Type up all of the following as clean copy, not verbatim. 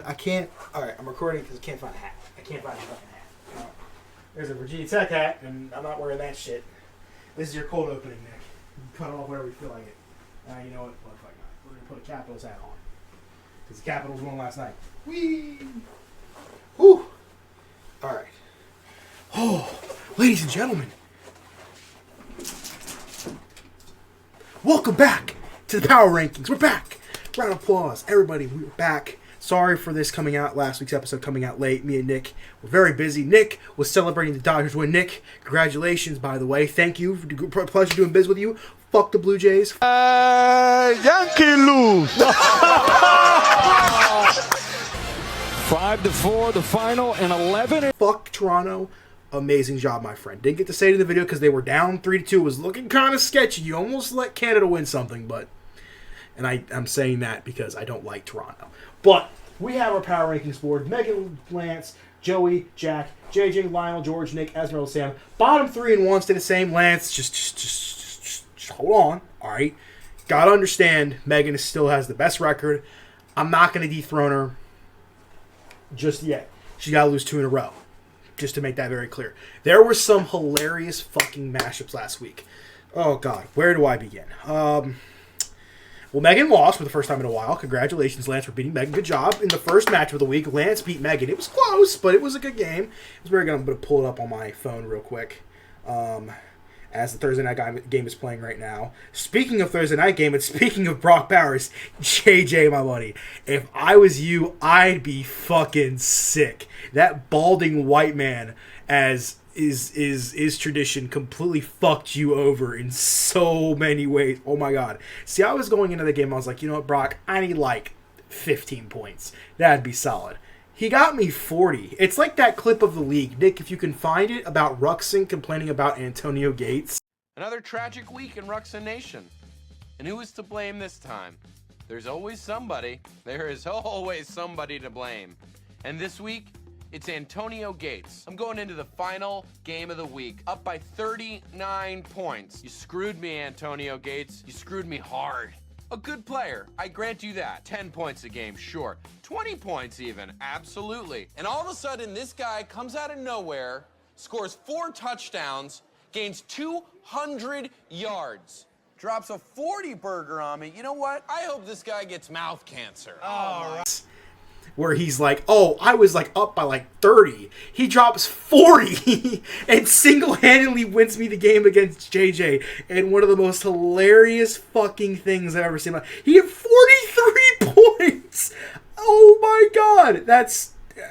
I can't. All right, I'm recording because I can't find a hat. I can't find a fucking hat. There's a Virginia Tech hat, and I'm not wearing that shit. This is your cold opening, Nick. You can cut it off wherever you feel like it. You know what? What the fuck not? We're gonna put a Capitals hat on because the Capitals won last night. Whee! Whew! All right. Oh, ladies and gentlemen, welcome back to the Power Rankings. We're back. Round of applause, everybody. We're back. Sorry for this coming out, last week's episode coming out late. Me and Nick were very busy. Nick was celebrating the Dodgers win. Nick, congratulations, by the way. Thank you. Pleasure doing biz with you. Fuck the Blue Jays. Yankee lose. 5-4, the final, and 11. Fuck Toronto. Amazing job, my friend. Didn't get to say it in the video because they were down 3-2. It was looking kind of sketchy. You almost let Canada win something, but... And I'm saying that because I don't like Toronto. But we have our power rankings board. Megan, Lance, Joey, Jack, JJ, Lionel, George, Nick, Esmeralda, Sam. Bottom 3 and 1 stay the same. Lance, just hold on. All right. Got to understand, Megan still has the best record. I'm not going to dethrone her just yet. She got to lose 2 in a row. Just to make that very clear. There were some hilarious fucking mashups last week. Oh, God. Where do I begin? Well, Megan lost for the first time in a while. Congratulations, Lance, for beating Megan. Good job. In the first match of the week, Lance beat Megan. It was close, but it was a good game. It was very good. I'm going to pull it up on my phone real quick as the Thursday night game is playing right now. Speaking of Thursday night game, and speaking of Brock Bowers, JJ, my buddy, if I was you, I'd be fucking sick. That balding white man, as is tradition, completely fucked you over in so many ways. Oh my god. See, I was going into the game, I was like, you know what, Brock, I need like 15 points. That'd be solid. He got me 40. It's like that clip of the league, Nick, if you can find it, about Ruxin complaining about Antonio Gates. Another tragic week in Ruxin Nation. And who is to blame this time? There's always somebody. There is always somebody to blame. And this week, it's Antonio Gates. I'm going into the final game of the week, up by 39 points. You screwed me, Antonio Gates. You screwed me hard. A good player, I grant you that. 10 points a game, sure. 20 points even, absolutely. And all of a sudden, this guy comes out of nowhere, scores 4 touchdowns, gains 200 yards, drops a 40 burger on me. You know what? I hope this guy gets mouth cancer. Oh, right. Where he's like, oh, I was like up by like 30. He drops 40 and single-handedly wins me the game against JJ. And one of the most hilarious fucking things I've ever seen. He had 43 points. Oh my god.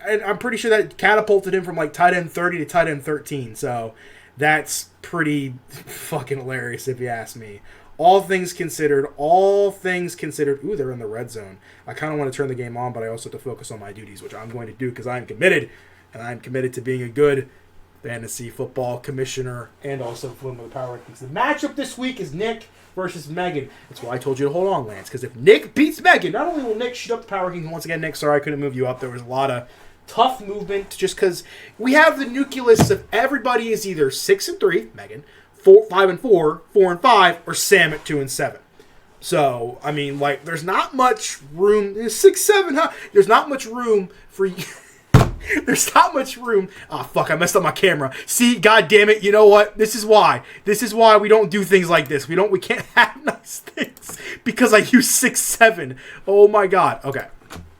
And I'm pretty sure that catapulted him from like tight end 30 to tight end 13. So that's pretty fucking hilarious if you ask me. All things considered, ooh, they're in the red zone. I kind of want to turn the game on, but I also have to focus on my duties, which I'm going to do because I'm committed, and I'm committed to being a good fantasy football commissioner and also flipping with the power rankings. The matchup this week is Nick versus Megan. That's why I told you to hold on, Lance, because if Nick beats Megan, not only will Nick shoot up the power rankings once again, Nick, sorry I couldn't move you up. There was a lot of tough movement just because we have the nucleus of everybody is either 6-3, Megan, 5-4, 4-5, or Sam at 2-7. So, I mean, like, there's not much room. 6-7, huh? There's not much room for you. There's not much room. Ah, fuck, I messed up my camera. See, god damn it, you know what? This is why. This is why we don't do things like this. We can't have nice things. Because I use 6-7. Oh my god. Okay,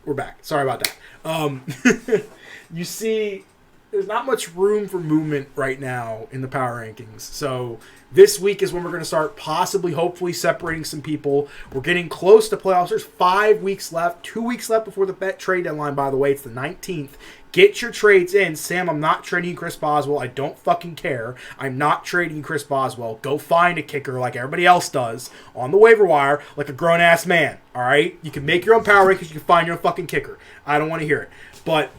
we're back. Sorry about that. You see, there's not much room for movement right now in the power rankings. So this week is when we're going to start possibly, hopefully, separating some people. We're getting close to playoffs. There's 5 weeks left. 2 weeks left before the bet trade deadline, by the way. It's the 19th. Get your trades in. Sam, I'm not trading you Chris Boswell. I don't fucking care. I'm not trading you Chris Boswell. Go find a kicker like everybody else does on the waiver wire like a grown-ass man. All right? You can make your own power rankings. You can find your own fucking kicker. I don't want to hear it. But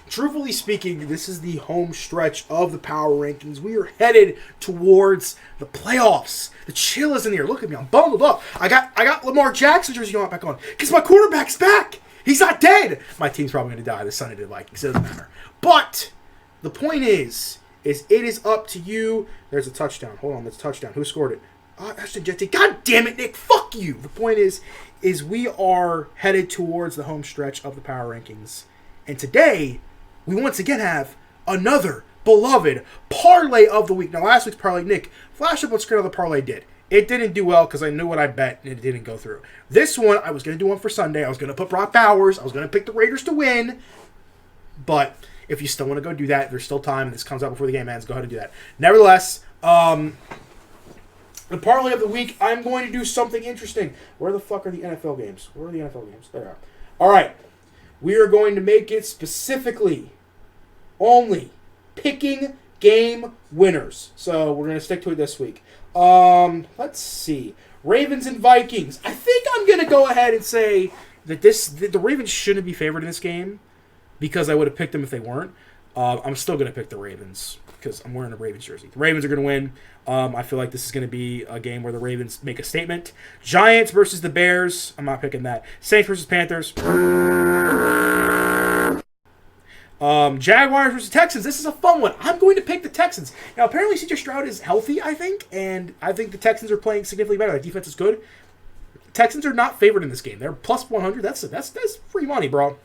truthfully speaking, this is the home stretch of the power rankings. We are headed towards the playoffs. The chill is in the air. Look at me. I'm bundled up. I got Lamar Jackson jersey going back on because my quarterback's back. He's not dead. My team's probably going to die. The Sunday did Vikings. It doesn't matter. But the point is it is up to you. There's a touchdown. Hold on. That's a touchdown. Who scored it? Ashton Jetty. God damn it, Nick. Fuck you. The point is we are headed towards the home stretch of the power rankings. And today, we once again have another beloved parlay of the week. Now, last week's parlay, Nick, flash up what screen how the parlay did. It didn't do well because I knew what I bet and it didn't go through. This one, I was going to do one for Sunday. I was going to put Brock Bowers. I was going to pick the Raiders to win. But if you still want to go do that, there's still time. This comes out before the game ends. Go ahead and do that. Nevertheless, the parlay of the week, I'm going to do something interesting. Where the fuck are the NFL games? Where are the NFL games? There they are. All right. We are going to make it specifically only picking game winners. So we're going to stick to it this week. Let's see. Ravens and Vikings. I think I'm going to go ahead and say that the Ravens shouldn't be favored in this game because I would have picked them if they weren't. I'm still going to pick the Ravens because I'm wearing a Ravens jersey. The Ravens are going to win. I feel like this is going to be a game where the Ravens make a statement. Giants versus the Bears. I'm not picking that. Saints versus Panthers. Jaguars versus Texans. This is a fun one. I'm going to pick the Texans. Now, apparently C.J. Stroud is healthy, I think, and I think the Texans are playing significantly better. Their defense is good. Texans are not favored in this game. They're plus 100. That's free money, bro.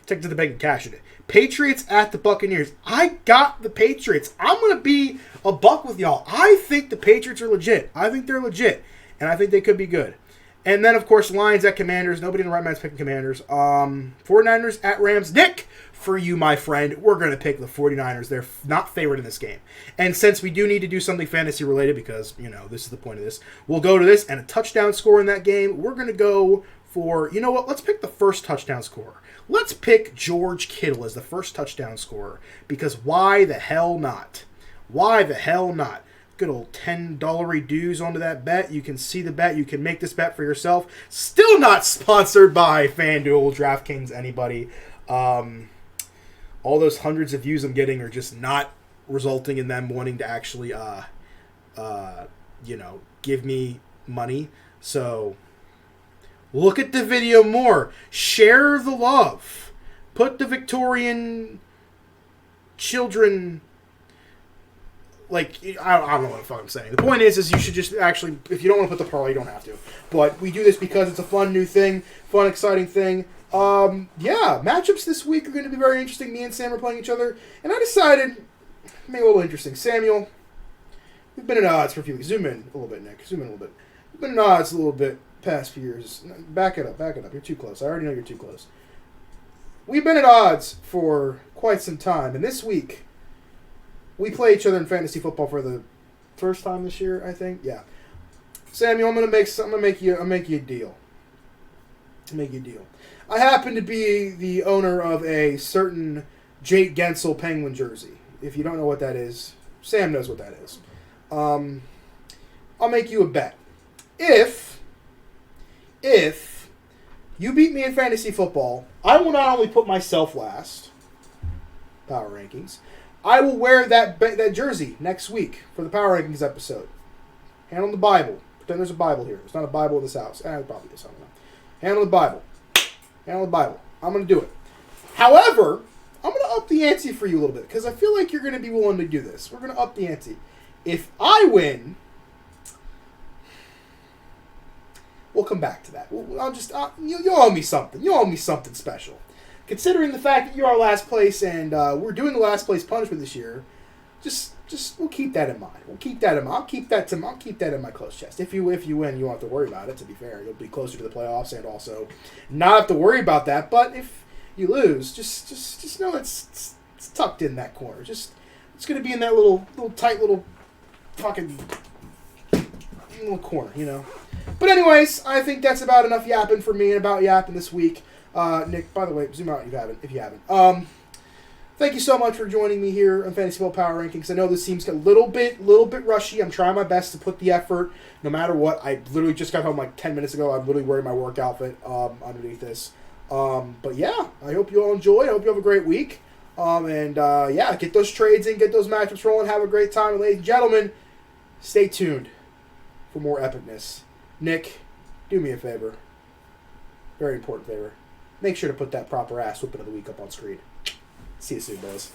Take it to the bank and cash it. Patriots at the Buccaneers. I got the Patriots. I'm going to be a buck with y'all. I think the Patriots are legit. I think they're legit, and I think they could be good. And then, of course, Lions at Commanders. Nobody in the right mind's picking Commanders. 49ers at Rams. Nick, for you, my friend, we're going to pick the 49ers. They're not favored in this game. And since we do need to do something fantasy-related because, this is the point of this, we'll go to this and a touchdown score in that game. We're going to go for, you know what, let's pick the first touchdown scorer. Let's pick George Kittle as the first touchdown scorer because why the hell not? Why the hell not? Good old $10 dues onto that bet. You can see the bet. You can make this bet for yourself. Still not sponsored by FanDuel, DraftKings, anybody. All those hundreds of views I'm getting are just not resulting in them wanting to actually, give me money. So look at the video more. Share the love. Put the Victorian children... I don't know what the fuck I'm saying. The point is you should just actually, if you don't want to put the parlay, you don't have to. But we do this because it's a fun new thing, fun, exciting thing. Matchups this week are going to be very interesting. Me and Sam are playing each other, and I decided, make it a little interesting. Samuel, we've been at odds for a few weeks. Zoom in a little bit, Nick. Zoom in a little bit. We've been at odds a little bit past few years. Back it up. You're too close. I already know you're too close. We've been at odds for quite some time, and this week, we play each other in fantasy football for the first time this year, I think. Yeah, Samuel, I'm gonna make you a deal. I happen to be the owner of a certain Jake Gensel Penguin jersey. If you don't know what that is, Sam knows what that is. I'll make you a bet. If you beat me in fantasy football, I will not only put myself last, power rankings. I will wear that jersey next week for the Power Rankings episode. Hand on the Bible. Pretend there's a Bible here. There's not a Bible in this house. It probably is. I don't know. Hand on the Bible. Hand on the Bible. I'm going to do it. However, I'm going to up the ante for you a little bit because I feel like you're going to be willing to do this. We're going to up the ante. If I win, we'll come back to that. You'll owe me something. You'll owe me something special. Considering the fact that you're our last place and we're doing the last place punishment this year, just we'll keep that in mind. I'll keep that in my close chest. If you win, you won't have to worry about it. To be fair, you'll be closer to the playoffs and also not have to worry about that. But if you lose, just know it's tucked in that corner. It's gonna be in that little tight little fucking little corner, But anyways, I think that's about enough yapping for me and about yapping this week. Nick, by the way, zoom out if you haven't. Thank you so much for joining me here on Fantasy Football Power Rankings. I know this seems a little bit rushy. I'm trying my best to put the effort, no matter what. I literally just got home like 10 minutes ago. I'm literally wearing my work outfit underneath this. But yeah, I hope you all enjoy. I hope you have a great week. Get those trades in, get those matchups rolling. Have a great time, and ladies and gentlemen. Stay tuned for more epicness. Nick, do me a favor. Very important favor. Make sure to put that proper ass whipping of the week up on screen. See you soon, boys.